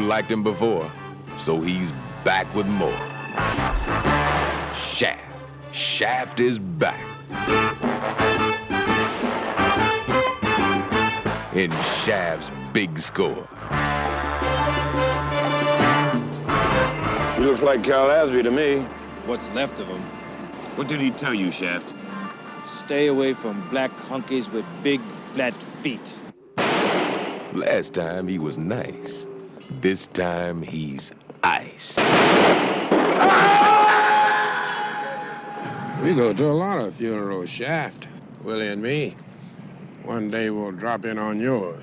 liked him before, so he's back with more. Shaft. Shaft is back. In Shaft's big score. He looks like Cal Asby to me. What's left of him. What did he tell you, Shaft? Stay away from black hunkies with big, flat feet. Last time he was nice. This time he's ice. We go to a lot of funerals, Shaft, Willie and me. One day we'll drop in on yours.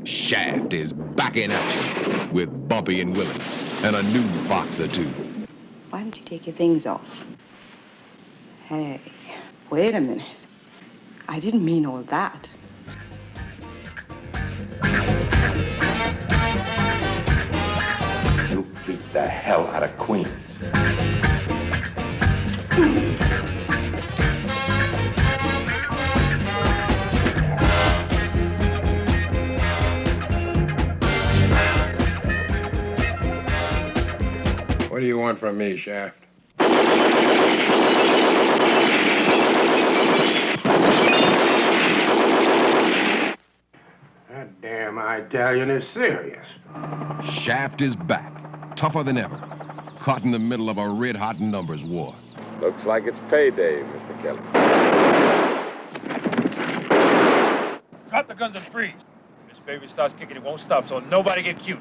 Shaft is back in action with Bumpy and Willie and a new fox or two. Why don't you take your things off? Hey, wait a minute. I didn't mean all that. You keep the hell out of Queens. What do you want from me, Shaft? That damn Italian is serious. Shaft is back, tougher than ever, caught in the middle of a red-hot numbers war. Looks like it's payday, Mr. Kelly. Drop the guns and freeze. This baby starts kicking, it won't stop, so nobody get cute.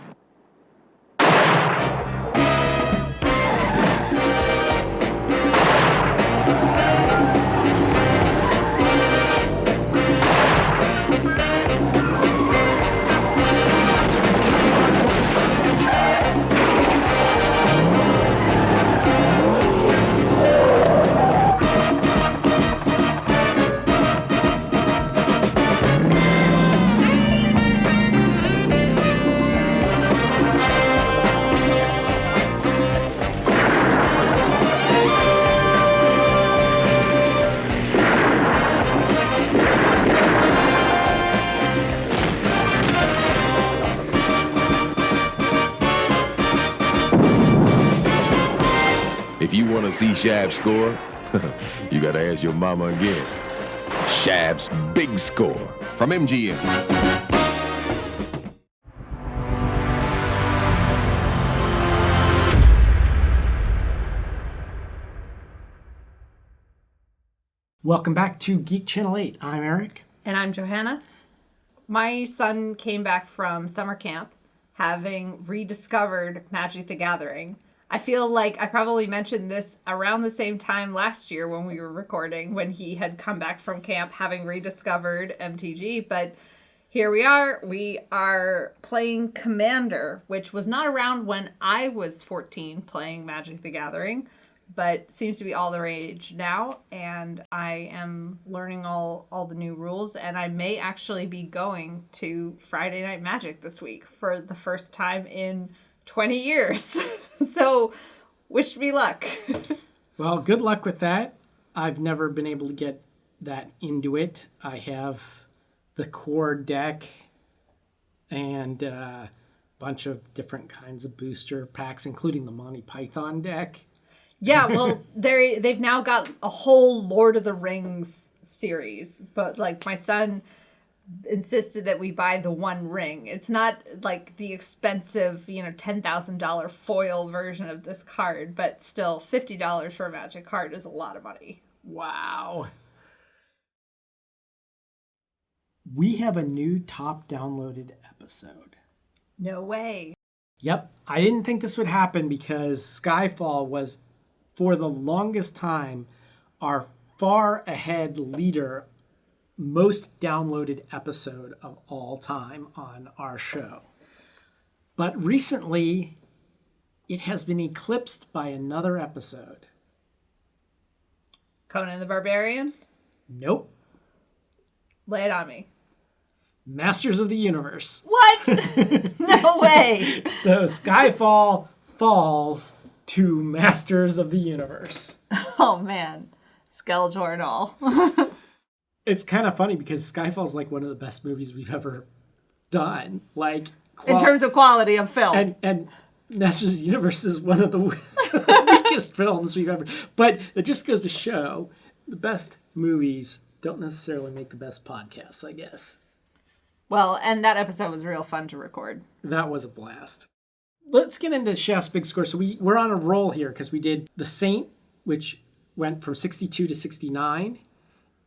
If you want to see Shaft score, you got to ask your mama again. Shaft's big score from MGM. Welcome back to Geek Channel 8. I'm Eric. And I'm Johanna. My son came back from summer camp having rediscovered Magic the Gathering. I feel like I probably mentioned this around the same time last year when we were recording, when he had come back from camp having rediscovered MTG, but here we are. We are playing Commander, which was not around when I was 14 playing Magic the Gathering, but seems to be all the rage now, and I am learning all the new rules, and I may actually be going to Friday Night Magic this week for the first time in 20 years. So wish me luck. Well, good luck with that. I've never been able to get that into it. I have the core deck and a bunch of different kinds of booster packs, including the Monty Python deck. Yeah, well, they've now got a whole Lord of the Rings series, but like my son insisted that we buy the One Ring. It's not like the expensive, $10,000 foil version of this card, but still $50 for a Magic card is a lot of money. Wow. We have a new top downloaded episode. No way. Yep. I didn't think this would happen because Skyfall was, for the longest time, our far ahead leader, most downloaded episode of all time on our show. But recently, it has been eclipsed by another episode. Conan the Barbarian? Nope. Lay it on me. Masters of the Universe. What? No way. So Skyfall falls to Masters of the Universe. Oh, man. Skeletor and all. It's kind of funny because Skyfall's like one of the best movies we've ever done. Like in terms of quality of film. And Masters of the Universe is one of the weakest films we've ever. But it just goes to show the best movies don't necessarily make the best podcasts, I guess. Well, and that episode was real fun to record. That was a blast. Let's get into Shaft's big score. So we're on a roll here because we did The Saint, which went from 62 to 69.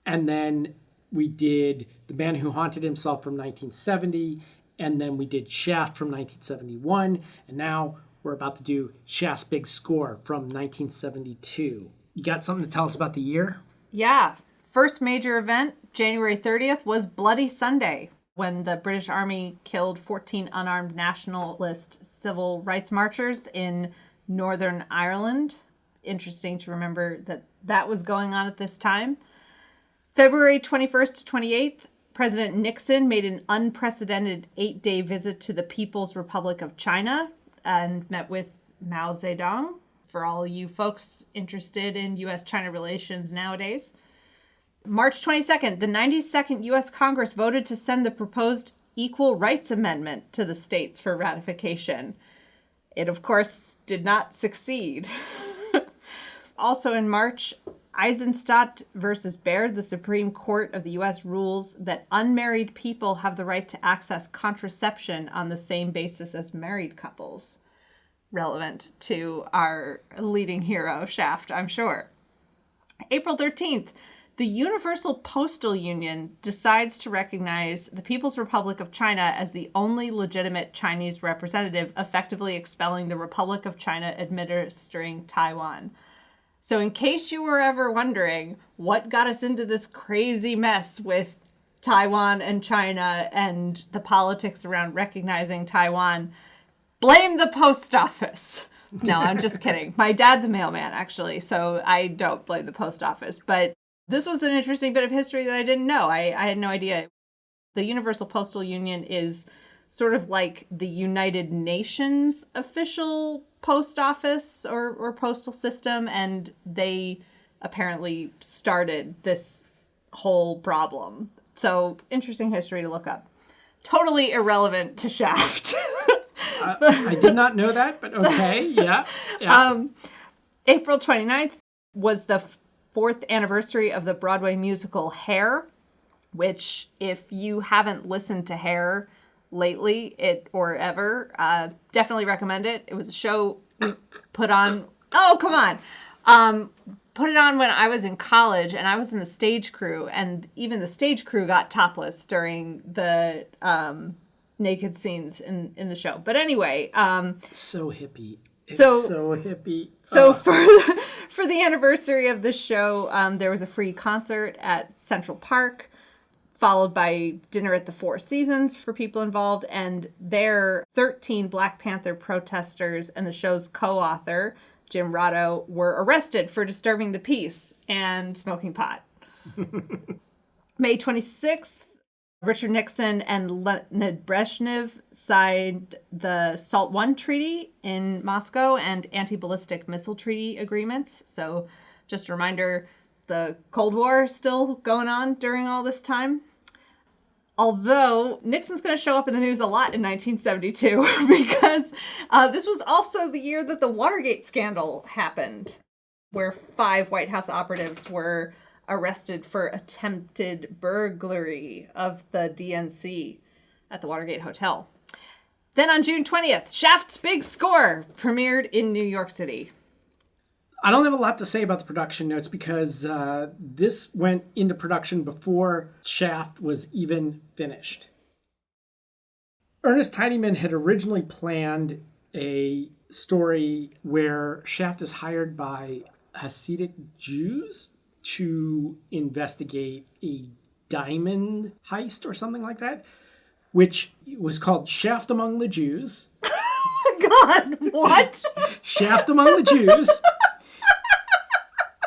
And then we did The Man Who Haunted Himself from 1970. And then we did Shaft from 1971. And now we're about to do Shaft's big score from 1972. You got something to tell us about the year? Yeah. First major event, January 30th, was Bloody Sunday, when the British Army killed 14 unarmed nationalist civil rights marchers in Northern Ireland. Interesting to remember that that was going on at this time. February 21st to 28th, President Nixon made an unprecedented 8-day visit to the People's Republic of China and met with Mao Zedong, for all you folks interested in U.S.-China relations nowadays. March 22nd, the 92nd U.S. Congress voted to send the proposed Equal Rights Amendment to the states for ratification. It, of course, did not succeed. Also in March, Eisenstadt versus Baird, the Supreme Court of the U.S. rules that unmarried people have the right to access contraception on the same basis as married couples. Relevant to our leading hero, Shaft, I'm sure. April 13th, the Universal Postal Union decides to recognize the People's Republic of China as the only legitimate Chinese representative, effectively expelling the Republic of China administering Taiwan. So in case you were ever wondering what got us into this crazy mess with Taiwan and China and the politics around recognizing Taiwan, blame the post office. No, I'm just kidding. My dad's a mailman, actually, so I don't blame the post office. But this was an interesting bit of history that I didn't know. I had no idea. The Universal Postal Union is sort of like the United Nations official post office or postal system, and they apparently started this whole problem. So, interesting history to look up. Totally irrelevant to Shaft. I did not know that, but okay, yeah. April 29th was the fourth anniversary of the Broadway musical Hair, which, if you haven't listened to Hair lately, or ever, definitely recommend it. It was a show put on. Oh, come on. Put it on when I was in college, and I was in the stage crew, and even the stage crew got topless during the naked scenes in the show. But anyway, so hippie. So hippie. So for the anniversary of the show, there was a free concert at Central Park, followed by dinner at the Four Seasons for people involved, and there 13 Black Panther protesters and the show's co-author, Jim Rado, were arrested for disturbing the peace and smoking pot. May 26th, Richard Nixon and Leonid Brezhnev signed the SALT I Treaty in Moscow and anti-ballistic missile treaty agreements. So just a reminder, the Cold War still going on during all this time. Although Nixon's going to show up in the news a lot in 1972 because this was also the year that the Watergate scandal happened, where 5 White House operatives were arrested for attempted burglary of the DNC at the Watergate Hotel. Then on June 20th, Shaft's Big Score premiered in New York City. I don't have a lot to say about the production notes because this went into production before Shaft was even finished. Ernest Tidyman had originally planned a story where Shaft is hired by Hasidic Jews to investigate a diamond heist or something like that, which was called Shaft Among the Jews. God, what? Shaft Among the Jews.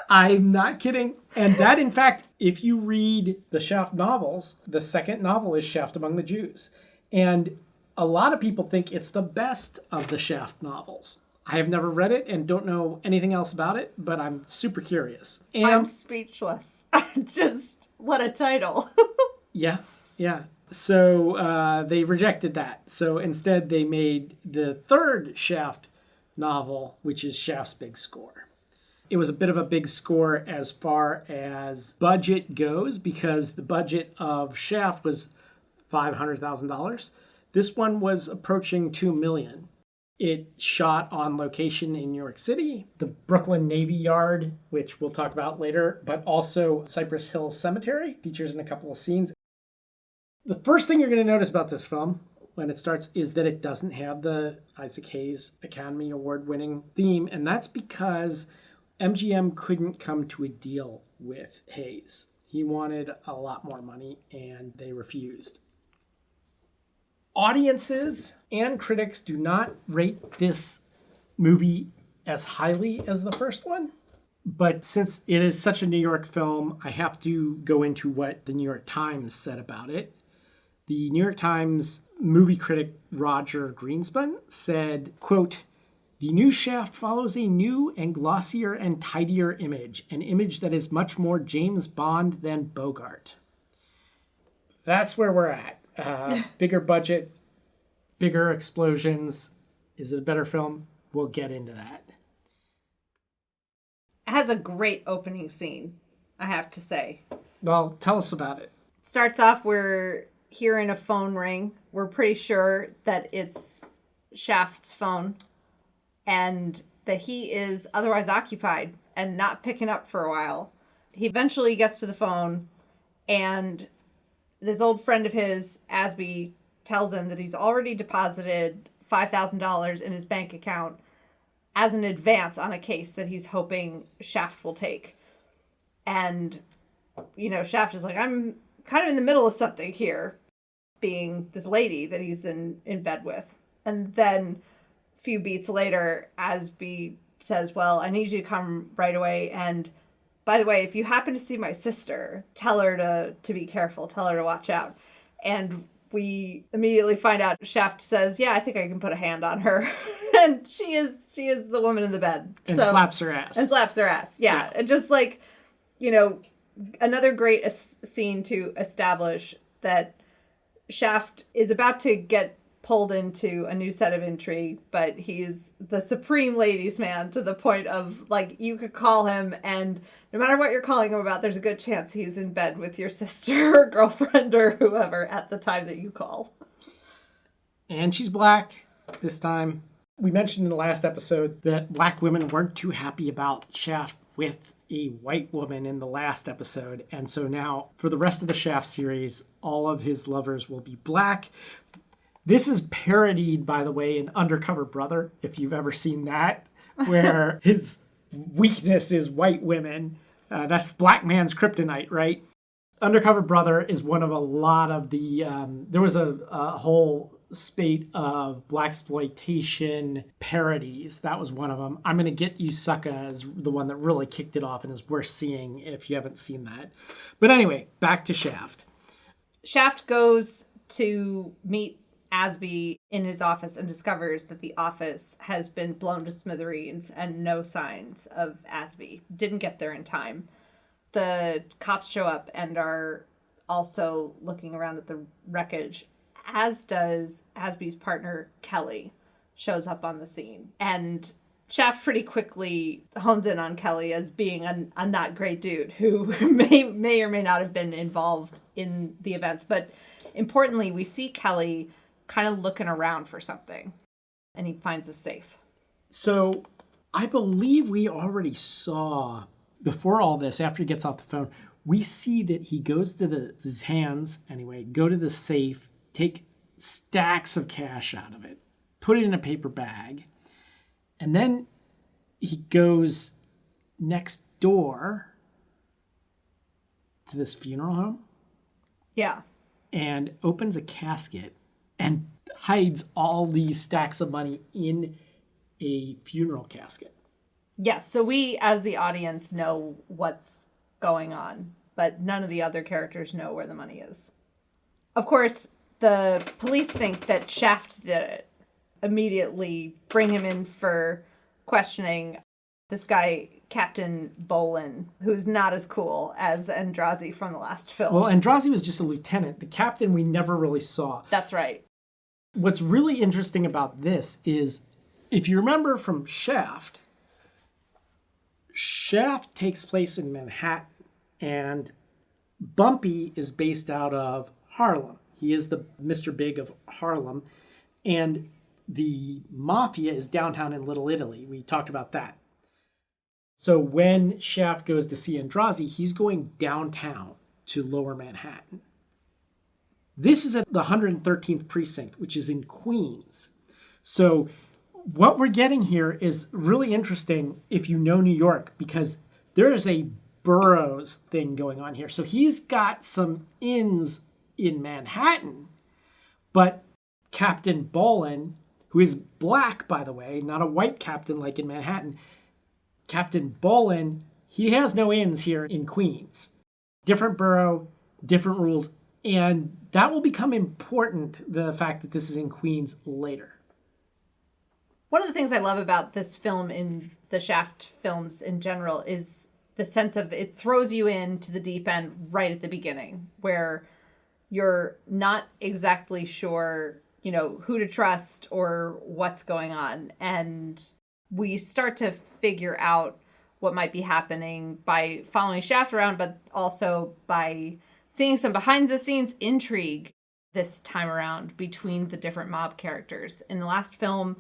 I'm not kidding. And that, in fact, if you read the Shaft novels, the second novel is Shaft Among the Jews. And a lot of people think it's the best of the Shaft novels. I have never read it and don't know anything else about it, but I'm super curious. And I'm speechless. Just, what a title. yeah. So they rejected that. So instead they made the third Shaft novel, which is Shaft's Big Score. It was a bit of a big score as far as budget goes, because the budget of Shaft was $500,000. This one was approaching $2 million. It shot on location in New York City, the Brooklyn Navy Yard, which we'll talk about later, but also Cypress Hill Cemetery, features in a couple of scenes. The first thing you're going to notice about this film when it starts is that it doesn't have the Isaac Hayes Academy Award winning theme, and that's because MGM couldn't come to a deal with Hayes. He wanted a lot more money, and they refused. Audiences and critics do not rate this movie as highly as the first one. But since it is such a New York film, I have to go into what the New York Times said about it. The New York Times movie critic Roger Greenspan said, quote, "The new Shaft follows a new and glossier and tidier image, an image that is much more James Bond than Bogart." That's where we're at. Bigger budget, bigger explosions. Is it a better film? We'll get into that. It has a great opening scene, I have to say. Well, tell us about it. Starts off, we're hearing a phone ring. We're pretty sure that it's Shaft's phone and that he is otherwise occupied and not picking up for a while. He eventually gets to the phone, and this old friend of his, Asby, tells him that he's already deposited $5,000 in his bank account as an advance on a case that he's hoping Shaft will take. And, Shaft is like, I'm kind of in the middle of something here, being this lady that he's in bed with. And then a few beats later, Asby says, well, I need you to come right away. And by the way, if you happen to see my sister, tell her to be careful. Tell her to watch out. And we immediately find out Shaft says, yeah, I think I can put a hand on her. And she is the woman in the bed. And slaps her ass. And slaps her ass. Yeah. And just like, another great scene to establish that Shaft is about to get pulled into a new set of intrigue, but he's the supreme ladies' man to the point of, like, you could call him, and no matter what you're calling him about, there's a good chance he's in bed with your sister or girlfriend or whoever at the time that you call. And she's black this time. We mentioned in the last episode that black women weren't too happy about Shaft with a white woman in the last episode. And so now, for the rest of the Shaft series, all of his lovers will be black. This is parodied, by the way, in Undercover Brother, if you've ever seen that, where his weakness is white women. That's black man's kryptonite, right? Undercover Brother is one of a lot of the... there was a whole spate of blaxploitation parodies. That was one of them. I'm Gonna Get You Sucka is the one that really kicked it off and is worth seeing if you haven't seen that. But anyway, back to Shaft. Shaft goes to meet Asby in his office and discovers that the office has been blown to smithereens and no signs of Asby. Didn't get there in time. The cops show up and are also looking around at the wreckage, as does Asby's partner, Kelly, shows up on the scene. And Shaft pretty quickly hones in on Kelly as being a not great dude who may or may not have been involved in the events. But importantly, we see Kelly kind of looking around for something, and he finds a safe. So I believe we already saw, before all this, after he gets off the phone, we see that he goes to his hands, anyway, go to the safe, take stacks of cash out of it, put it in a paper bag, and then he goes next door to this funeral home. Yeah. And opens a casket and hides all these stacks of money in a funeral casket. Yes, so we, as the audience, know what's going on, but none of the other characters know where the money is. Of course, the police think that Shaft did it. Immediately bring him in for questioning this guy, Captain Bolin, who's not as cool as Andrazi from the last film. Well, Andrazi was just a lieutenant. The captain we never really saw. That's right. What's really interesting about this is, if you remember from Shaft, Shaft takes place in Manhattan, and Bumpy is based out of Harlem. He is the Mr. Big of Harlem, and the mafia is downtown in Little Italy. We talked about that. So when Shaft goes to see Andrazi, he's going downtown to Lower Manhattan. This is at the 113th precinct, which is in Queens. So what we're getting here is really interesting if you know New York, because there is a boroughs thing going on here. So he's got some inns in Manhattan, but Captain Bolin, who is black, by the way, not a white captain like in Manhattan, Captain Bolin, he has no inns here in Queens. Different borough, different rules, and that will become important, the fact that this is in Queens later. One of the things I love about this film, in the Shaft films in general, is the sense of it throws you into the deep end right at the beginning, where you're not exactly sure, who to trust or what's going on. And we start to figure out what might be happening by following Shaft around, but also by seeing some behind the scenes intrigue this time around between the different mob characters. In the last film,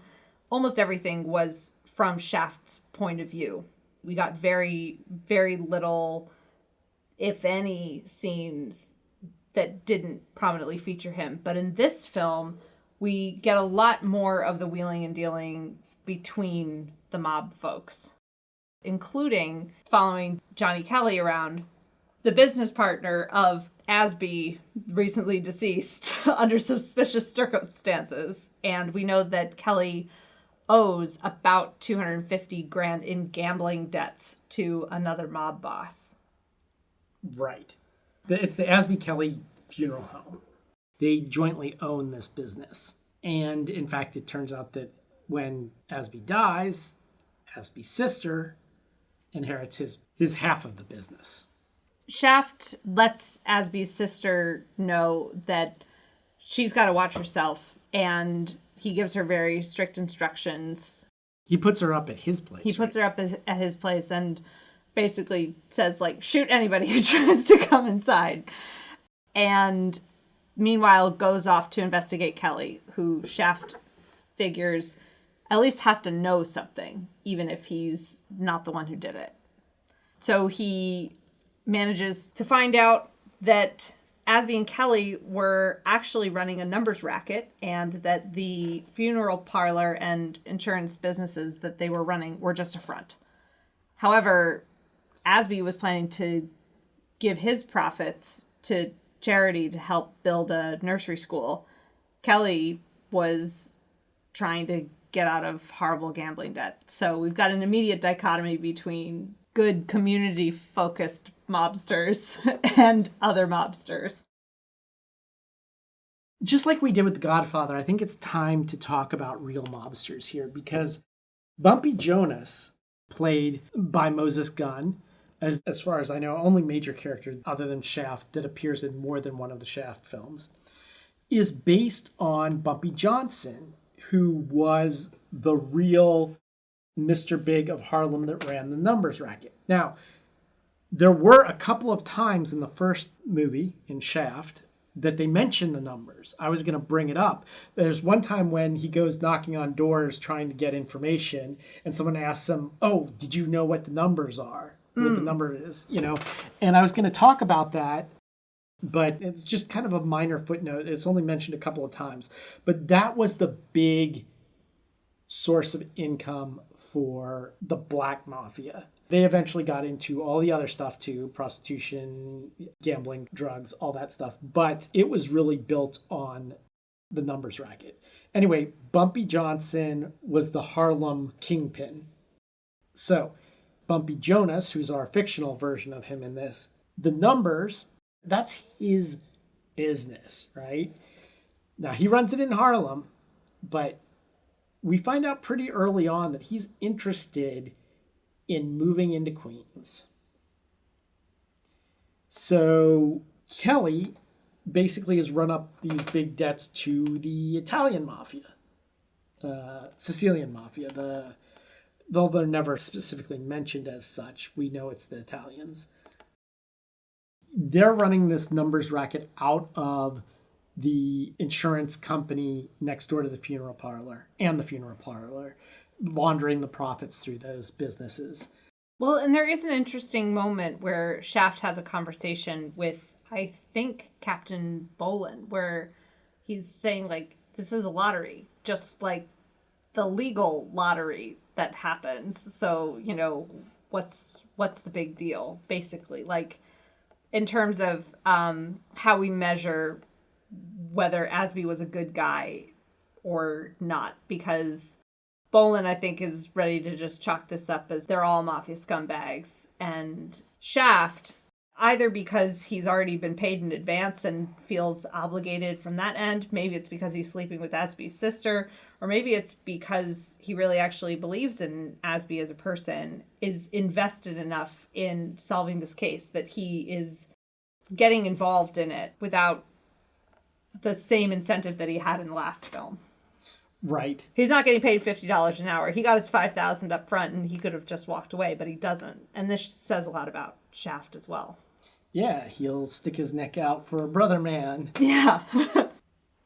almost everything was from Shaft's point of view. We got very, very little, if any, scenes that didn't prominently feature him. But in this film, we get a lot more of the wheeling and dealing between the mob folks, including following Johnny Kelly around, the business partner of Asby, recently deceased under suspicious circumstances. And we know that Kelly owes about $250,000 in gambling debts to another mob boss. Right. It's the Asby Kelly Funeral Home. They jointly own this business. And in fact, it turns out that when Asby dies, Asby's sister inherits his half of the business. Shaft lets Asby's sister know that she's got to watch herself, and he gives her very strict instructions. He puts her up at his place. He puts her up at his place and basically says, shoot anybody who tries to come inside. And meanwhile goes off to investigate Kelly, who Shaft figures at least has to know something, even if he's not the one who did it. So he manages to find out that Asby and Kelly were actually running a numbers racket, and that the funeral parlor and insurance businesses that they were running were just a front. However, Asby was planning to give his profits to charity to help build a nursery school. Kelly was trying to get out of horrible gambling debt. So we've got an immediate dichotomy between good community-focused mobsters and other mobsters. Just like we did with The Godfather, I think it's time to talk about real mobsters here, because Bumpy Jonas, played by Moses Gunn, as far as I know, only major character other than Shaft that appears in more than one of the Shaft films, is based on Bumpy Johnson, who was the real Mr. Big of Harlem that ran the numbers racket. Now, there were a couple of times in the first movie, in Shaft, that they mention the numbers. I was going to bring it up. There's one time when he goes knocking on doors trying to get information, and someone asks him, "Oh, did you know what the numbers are? What the number is?" And I was going to talk about that, but it's just kind of a minor footnote. It's only mentioned a couple of times. But that was the big source of income for the Black Mafia. They eventually got into all the other stuff too, prostitution, gambling, drugs, all that stuff. But it was really built on the numbers racket. Anyway, Bumpy Johnson was the Harlem kingpin. So Bumpy Jonas, who's our fictional version of him in this, the numbers, that's his business, right? Now, he runs it in Harlem, but we find out pretty early on that he's interested in moving into Queens. So Kelly basically has run up these big debts to the Italian mafia, Sicilian mafia. Though they're never specifically mentioned as such, we know it's the Italians. They're running this numbers racket out of the insurance company next door to the funeral parlor and the funeral parlor, laundering the profits through those businesses. Well, and there is an interesting moment where Shaft has a conversation with, I think, Captain Bolin, where he's saying, like, this is a lottery, just like the legal lottery that happens. So, you know, what's the big deal, basically? Like, in terms of how we measure whether Asby was a good guy or not, because Bolin, I think, is ready to just chalk this up as they're all mafia scumbags. And Shaft, either because he's already been paid in advance and feels obligated from that end, maybe it's because he's sleeping with Asby's sister, or maybe it's because he really actually believes in Asby as a person, is invested enough in solving this case that he is getting involved in it without the same incentive that he had in the last film. Right. He's not getting paid $50 an hour. He got his $5,000 up front and he could have just walked away, but he doesn't. And this says a lot about Shaft as well. Yeah, he'll stick his neck out for a brother man. Yeah.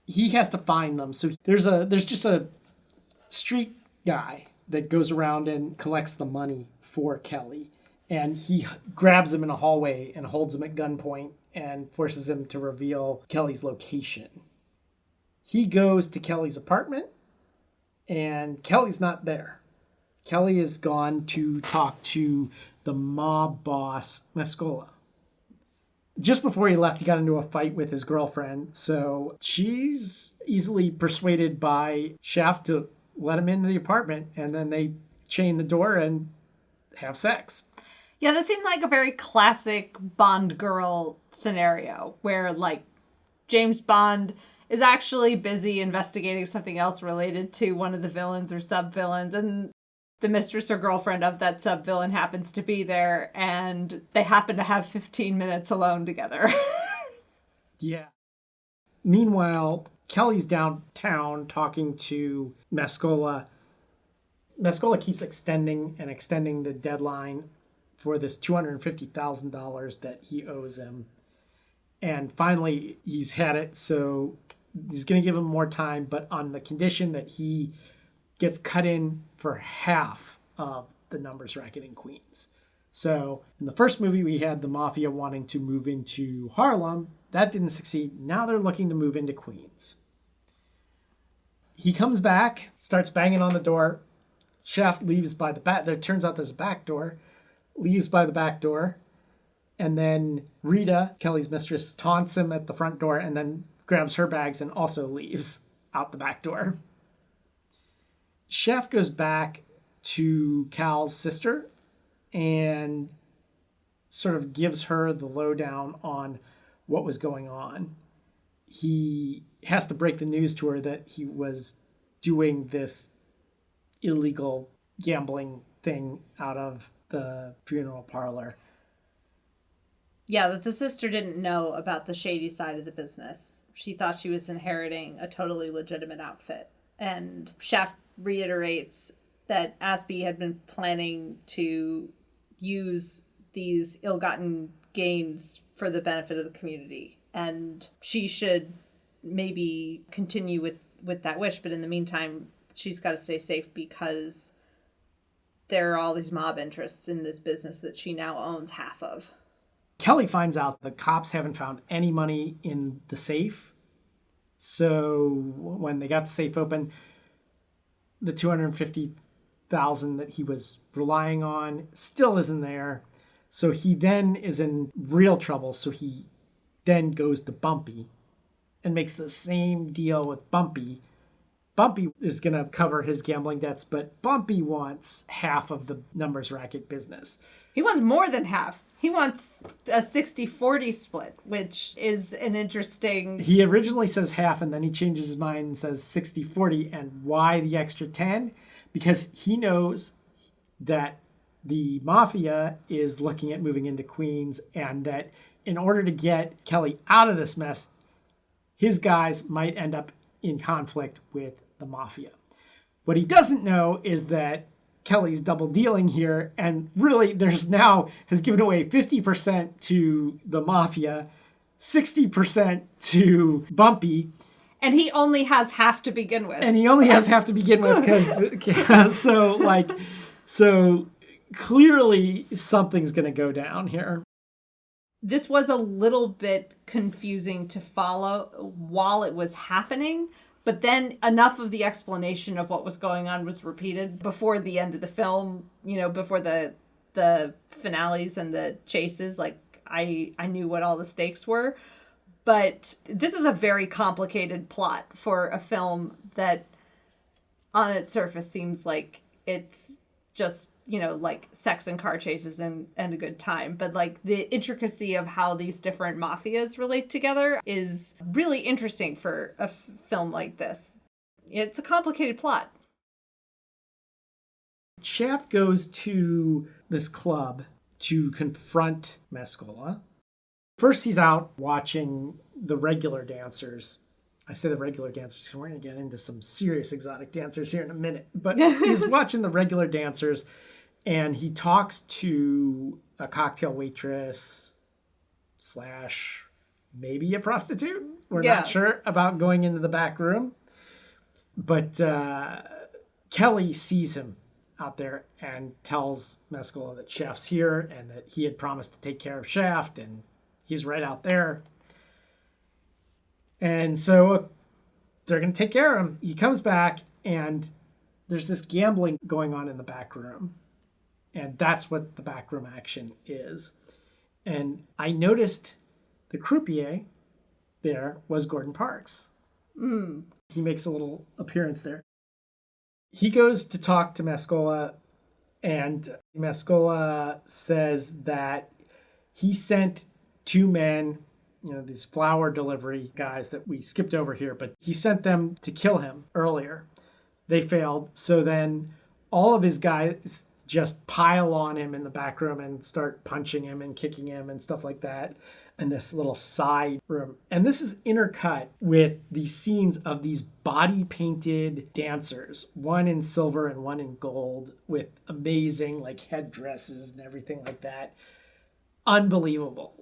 He has to find them. So there's just a street guy that goes around and collects the money for Kelly. And he grabs him in a hallway and holds him at gunpoint and forces him to reveal Kelly's location. He goes to Kelly's apartment, and Kelly's not there. Kelly has gone to talk to the mob boss, Mescola. Just before he left, he got into a fight with his girlfriend, so she's easily persuaded by Shaft to let him into the apartment, and then they chain the door and have sex. Yeah, this seemed like a very classic Bond girl scenario where, like, James Bond is actually busy investigating something else related to one of the villains or sub-villains, and the mistress or girlfriend of that sub-villain happens to be there, and they happen to have 15 minutes alone together. Yeah. Meanwhile, Kelly's downtown talking to Mescola. Mescola keeps extending the deadline for this $250,000 that he owes him. And finally, he's had it, so he's going to give him more time, but on the condition that he gets cut in for half of the numbers racket in Queens. So in the first movie, we had the mafia wanting to move into Harlem. That didn't succeed. Now they're looking to move into Queens. He comes back, starts banging on the door. Shaft leaves by the back. There turns out there's a back door. Leaves by the back door. And then Rita, Kelly's mistress, taunts him at the front door and then grabs her bags and also leaves out the back door. Shaft goes back to Cal's sister and sort of gives her the lowdown on what was going on. He has to break the news to her that he was doing this illegal gambling thing out of the funeral parlor. Yeah, that the sister didn't know about the shady side of the business. She thought she was inheriting a totally legitimate outfit. And Shaft reiterates that Asby had been planning to use these ill-gotten gains for the benefit of the community. And she should maybe continue with that wish, but in the meantime, she's got to stay safe because there are all these mob interests in this business that she now owns half of. Kelly finds out the cops haven't found any money in the safe. So when they got the safe open, the $250,000 that he was relying on still isn't there. So he then is in real trouble. So he then goes to Bumpy and makes the same deal with Bumpy Bumpy is going to cover his gambling debts, but Bumpy wants half of the numbers racket business. He wants more than half. He wants a 60-40 split, which is an interesting... He originally says half, and then he changes his mind and says 60-40. And why the extra 10? Because he knows that the mafia is looking at moving into Queens, and that in order to get Kelly out of this mess, his guys might end up in conflict with the mafia. What he doesn't know is that Kelly's double dealing here, and really there's now has given away 50% to the mafia, 60% to Bumpy. And he only has half to begin with. Because so clearly something's going to go down here. This was a little bit confusing to follow while it was happening, but then enough of the explanation of what was going on was repeated before the end of the film, before the finales and the chases. Like, I knew what all the stakes were. But this is a very complicated plot for a film that on its surface seems like it's just, like sex and car chases and a good time. But like the intricacy of how these different mafias relate together is really interesting for a film like this. It's a complicated plot. Shaft goes to this club to confront Mescola. First, he's out watching the regular dancers. I say the regular dancers because we're going to get into some serious exotic dancers here in a minute. But he's watching the regular dancers, and he talks to a cocktail waitress / maybe a prostitute. We're not sure about going into the back room. But Kelly sees him out there and tells Mescola that Shaft's here and that he had promised to take care of Shaft, and he's right out there. And so they're going to take care of him. He comes back, and there's this gambling going on in the back room. And that's what the back room action is. And I noticed the croupier there was Gordon Parks. He makes a little appearance there. He goes to talk to Mescola, and Mescola says that he sent 2 men, these flower delivery guys that we skipped over here, but he sent them to kill him earlier. They failed. So then all of his guys just pile on him in the back room and start punching him and kicking him and stuff like that in this little side room. And this is intercut with these scenes of these body painted dancers, one in silver and one in gold, with amazing headdresses and everything like that. Unbelievable.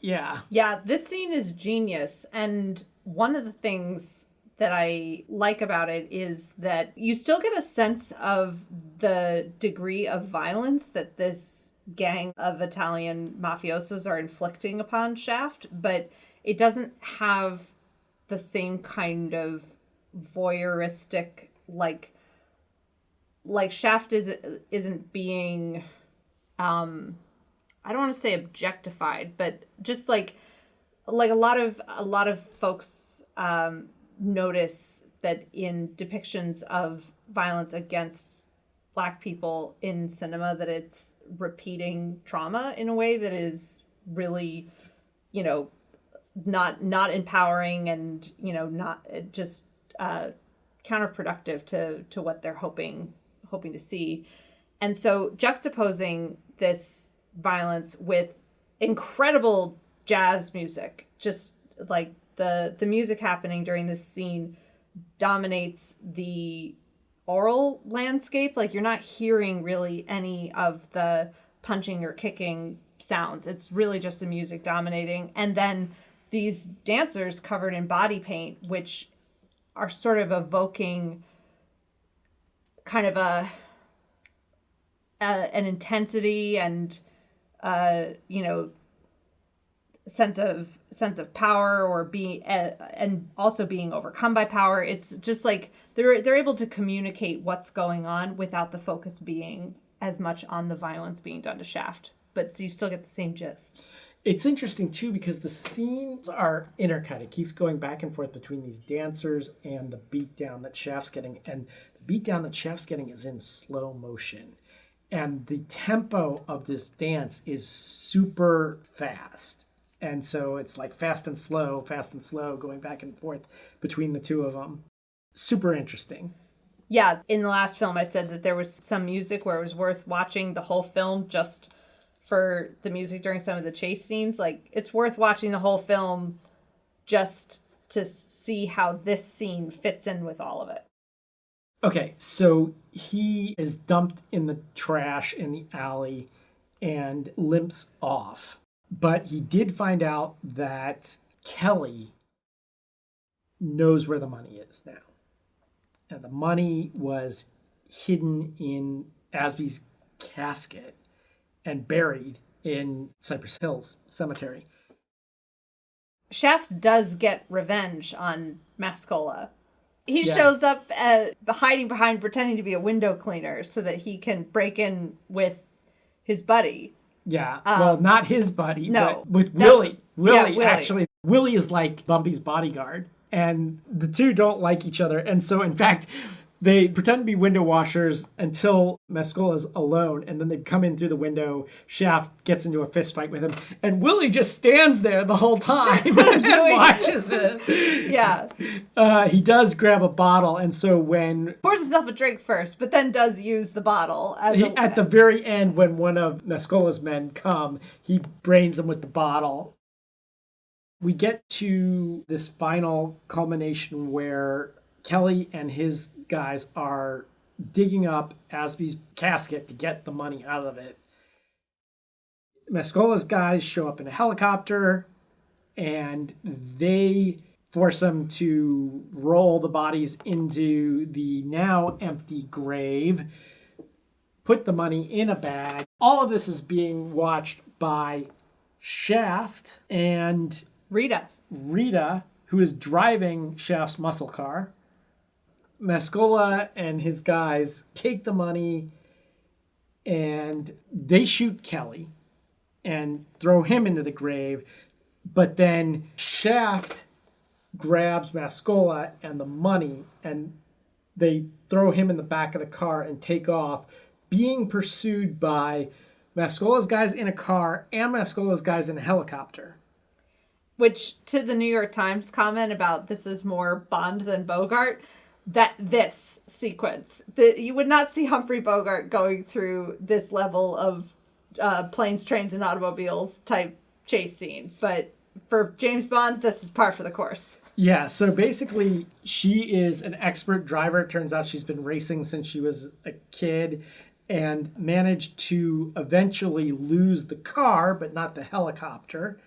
Yeah, this scene is genius. And one of the things that I like about it is that you still get a sense of the degree of violence that this gang of Italian mafiosos are inflicting upon Shaft, but it doesn't have the same kind of voyeuristic, like Shaft isn't being, I don't want to say objectified, but just like a lot of folks notice that in depictions of violence against Black people in cinema, that it's repeating trauma in a way that is really, not empowering and, not just counterproductive to what they're hoping to see. And so juxtaposing this violence with incredible jazz music, just like the music happening during this scene dominates the oral landscape. Like, you're not hearing really any of the punching or kicking sounds. It's really just the music dominating. And then these dancers covered in body paint, which are sort of evoking kind of an intensity and sense of power, or being and also being overcome by power. It's just like they're able to communicate what's going on without the focus being as much on the violence being done to Shaft, but you still get the same gist. It's interesting, too, because the scenes are intercut. It keeps going back and forth between these dancers and the beatdown that Shaft's getting. And the beatdown that Shaft's getting is in slow motion. And the tempo of this dance is super fast. And so it's like fast and slow, going back and forth between the two of them. Super interesting. Yeah, in the last film I said that there was some music where it was worth watching the whole film just for the music during some of the chase scenes. Like, it's worth watching the whole film just to see how this scene fits in with all of it. Okay, so he is dumped in the trash in the alley and limps off. But he did find out that Kelly knows where the money is now. And the money was hidden in Asby's casket and buried in Cypress Hills Cemetery. Shaft does get revenge on Mascola. He Yeah. shows up hiding behind pretending to be a window cleaner so that he can break in with his buddy. Yeah, well, not his buddy, no, but with that's- Willie. Willie, Willie. actually. Willie is like Bumpy's bodyguard, and the two don't like each other. And so, in fact, they pretend to be window washers until Mascola's alone, and then they come in through the window. Shaft gets into a fist fight with him, and Willie just stands there the whole time and watches it. Yeah. He does grab a bottle, and so when Pours himself a drink first, but then does use the bottle. at the very end, when one of Mascola's men come, he brains him with the bottle. We get to this final culmination where Kelly and his guys are digging up Asby's casket to get the money out of it. Mascola's guys show up in a helicopter, and they force him to roll the bodies into the now empty grave, put the money in a bag. All of this is being watched by Shaft and Rita, who is driving Shaft's muscle car. Mascola and his guys take the money and they shoot Kelly and throw him into the grave. But then Shaft grabs Mascola and the money and they throw him in the back of the car and take off, being pursued by Mascola's guys in a car and Mascola's guys in a helicopter. Which, to the New York Times comment about this is more Bond than Bogart, that this sequence, you would not see Humphrey Bogart going through this level of planes, trains, and automobiles type chase scene. But for James Bond, this is par for the course. Yeah, so basically, she is an expert driver. It turns out she's been racing since she was a kid and managed to eventually lose the car, but not the helicopter,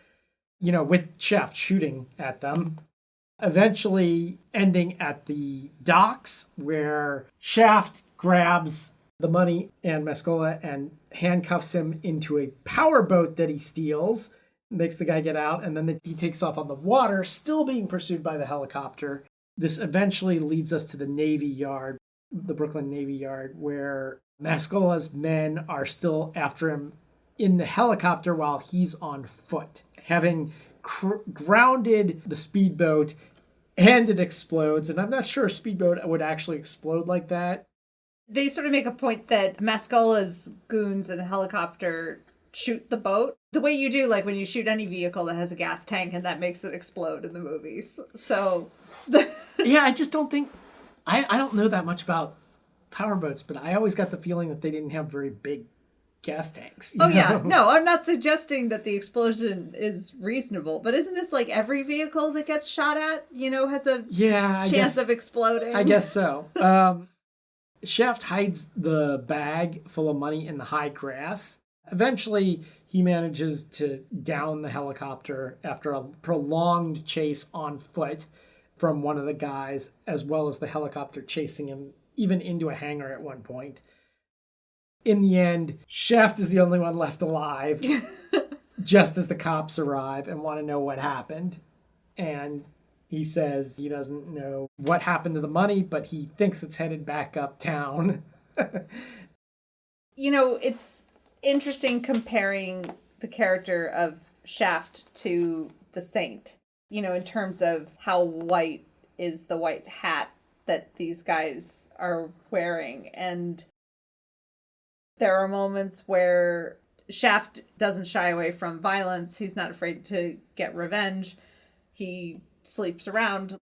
with Shaft shooting at them. Eventually ending at the docks where Shaft grabs the money and Mascola and handcuffs him into a powerboat that he steals, makes the guy get out, and then he takes off on the water, still being pursued by the helicopter. This eventually leads us to the Navy Yard, the Brooklyn Navy Yard, where Mascola's men are still after him in the helicopter while he's on foot, having grounded the speedboat, and it explodes. And I'm not sure a speedboat would actually explode like that. They sort of make a point that Mascola's goons in a helicopter shoot the boat the way you do, like when you shoot any vehicle that has a gas tank, and that makes it explode in the movies. So yeah, I just don't think I don't know that much about powerboats, but I always got the feeling that they didn't have very big gas tanks. Yeah, no, I'm not suggesting that the explosion is reasonable, but isn't this like every vehicle that gets shot at, has a chance of exploding? I guess so. Shaft hides the bag full of money in the high grass. Eventually, he manages to down the helicopter after a prolonged chase on foot from one of the guys, as well as the helicopter chasing him even into a hangar at one point. In the end, Shaft is the only one left alive, just as the cops arrive and want to know what happened. And he says he doesn't know what happened to the money, but he thinks it's headed back uptown. It's interesting comparing the character of Shaft to the Saint, in terms of how white is the white hat that these guys are wearing. And there are moments where Shaft doesn't shy away from violence. He's not afraid to get revenge. He sleeps around.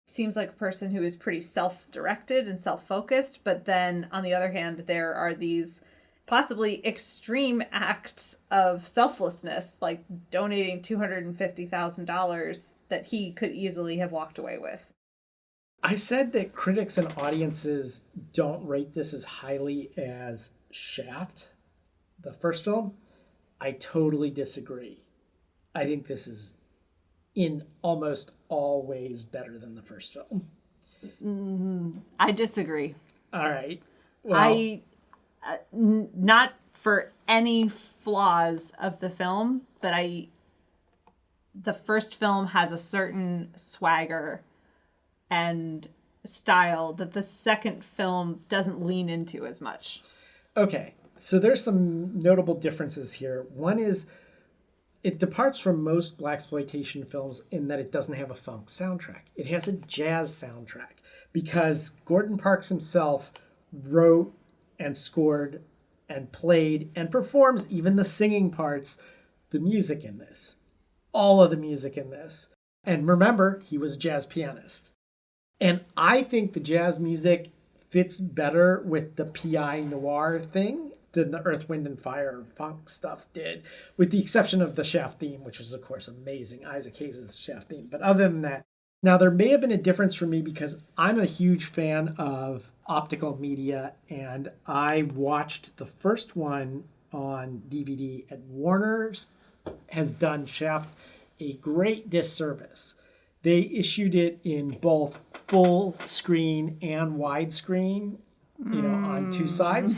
Seems like a person who is pretty self-directed and self-focused. But then, on the other hand, there are these possibly extreme acts of selflessness, like donating $250,000 that he could easily have walked away with. I said that critics and audiences don't rate this as highly as Shaft, the first film. I totally disagree. I think this is in almost all ways better than the first film. I disagree. All right. Well, Not for any flaws of the film, but the first film has a certain swagger and style that the second film doesn't lean into as much. okay. So there's some notable differences here. One is it departs from most blaxploitation films in that it doesn't have a funk soundtrack. It has a jazz soundtrack because Gordon Parks himself wrote and scored and played and performs even the singing parts, the music in this. All of the music in this. And remember, he was a jazz pianist. And I think the jazz music fits better with the PI noir thing than the Earth, Wind, and Fire funk stuff did, with the exception of the Shaft theme, which was, of course, amazing. Isaac Hayes' Shaft theme. But other than that, now there may have been a difference for me because I'm a huge fan of optical media, and I watched the first one on DVD, and Warner's has done Shaft a great disservice. They issued it in both full screen and widescreen, on two sides.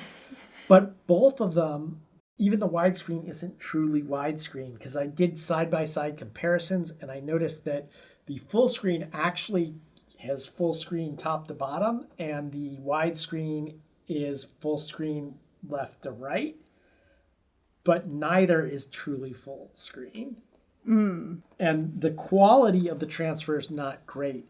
But both of them, even the widescreen isn't truly widescreen because I did side-by-side comparisons and I noticed that the full screen actually has full screen top to bottom and the widescreen is full screen left to right, but neither is truly full screen. And the quality of the transfer is not great.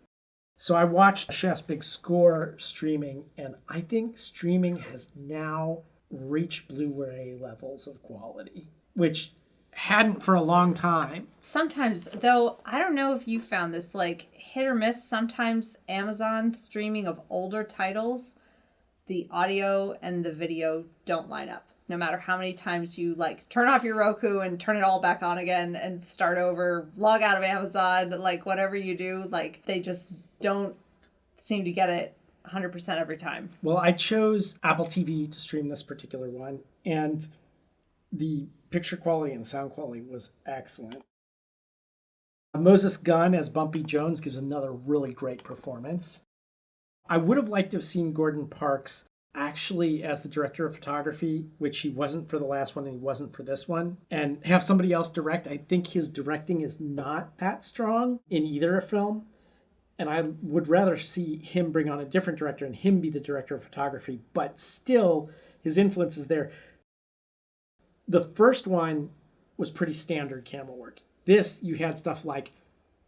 So I watched Shaft's Big Score streaming, and I think streaming has now reached Blu-ray levels of quality, which hadn't for a long time. Sometimes, though, I don't know if you found this, like, hit or miss. Sometimes Amazon streaming of older titles, the audio and the video don't line up. No matter how many times you, like, turn off your Roku and turn it all back on again and start over, log out of Amazon, like, whatever you do, like, they just don't seem to get it 100% every time. Well, I chose Apple TV to stream this particular one, and the picture quality and sound quality was excellent. Moses Gunn as Bumpy Jones gives another really great performance. I would have liked to have seen Gordon Parks actually as the director of photography, which he wasn't for the last one and he wasn't for this one, and have somebody else direct. I think his directing is not that strong in either film, and I would rather see him bring on a different director and him be the director of photography, but still his influence is there. The first one was pretty standard camera work. This, you had stuff like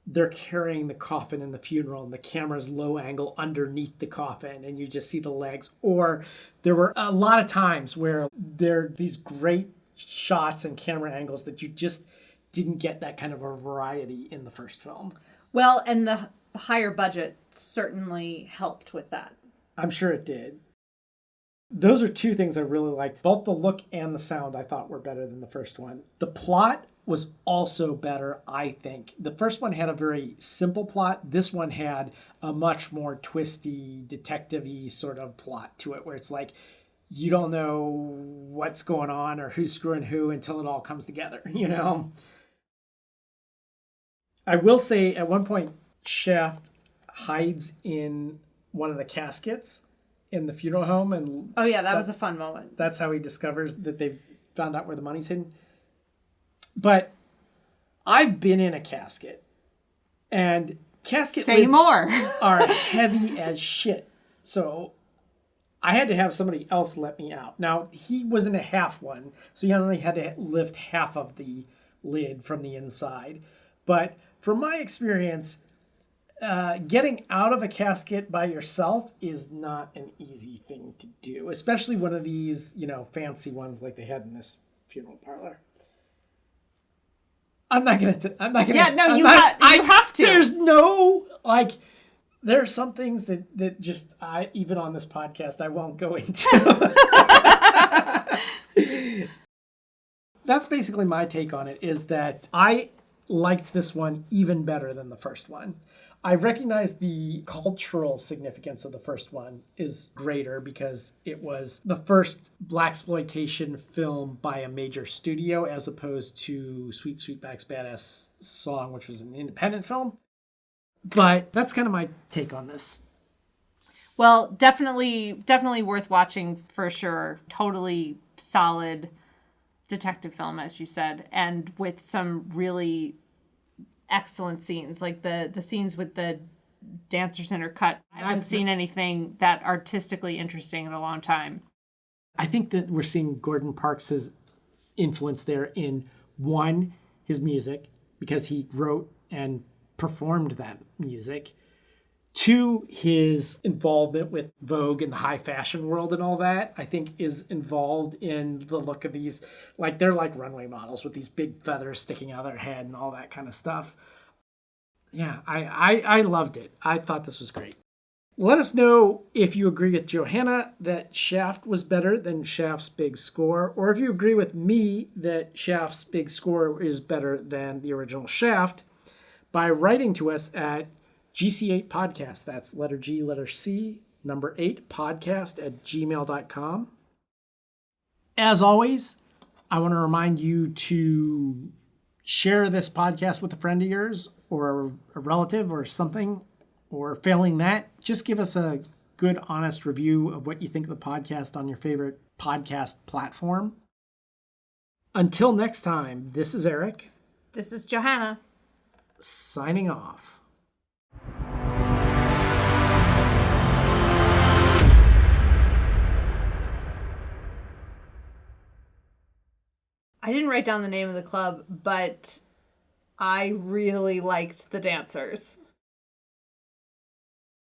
they're carrying the coffin in the funeral and the camera's low angle underneath the coffin and you just see the legs. Or there were a lot of times where there are these great shots and camera angles that you just didn't get that kind of a variety in the first film. Well, and the higher budget certainly helped with that. I'm sure it did. Those are two things I really liked. Both the look and the sound I thought were better than the first one. The plot was also better, I think. The first one had a very simple plot. This one had a much more twisty, detective-y sort of plot to it, where it's like, you don't know what's going on or who's screwing who until it all comes together, you know? I will say, at one point, Shaft hides in one of the caskets in the funeral home. And oh, yeah, that was a fun moment. That's how he discovers that they've found out where the money's hidden. But I've been in a casket, and casket lids are heavy as shit. So I had to have somebody else let me out. Now, he was in a half one, so he only had to lift half of the lid from the inside. But from my experience, getting out of a casket by yourself is not an easy thing to do, especially one of these, fancy ones like they had in this funeral parlor. I'm not gonna. Yeah, no, you have to. There's no there are some things that just even on this podcast I won't go into. That's basically my take on it, is that I liked this one even better than the first one. I recognize the cultural significance of the first one is greater because it was the first blaxploitation film by a major studio, as opposed to Sweet Sweetback's Badass Song, which was an independent film. But that's kind of my take on this. Well, definitely worth watching for sure. Totally solid detective film, as you said, and with some really excellent scenes, like the scenes with the dancers intercut. I haven't seen anything that artistically interesting in a long time. I think that we're seeing Gordon Parks' influence there in, one, his music, because he wrote and performed that music. Two, his involvement with Vogue and the high fashion world and all that, I think is involved in the look of these, they're like runway models with these big feathers sticking out of their head and all that kind of stuff. Yeah, I loved it. I thought this was great. Let us know if you agree with Johanna that Shaft was better than Shaft's big score, or if you agree with me that Shaft's big score is better than the original Shaft, by writing to us at GC8 Podcast. That's letter G, letter C, number 8 podcast at gmail.com. As always, I want to remind you to share this podcast with a friend of yours or a relative or something, or failing that, just give us a good, honest review of what you think of the podcast on your favorite podcast platform. Until next time, this is Eric. This is Johanna. Signing off. I didn't write down the name of the club, but I really liked the dancers.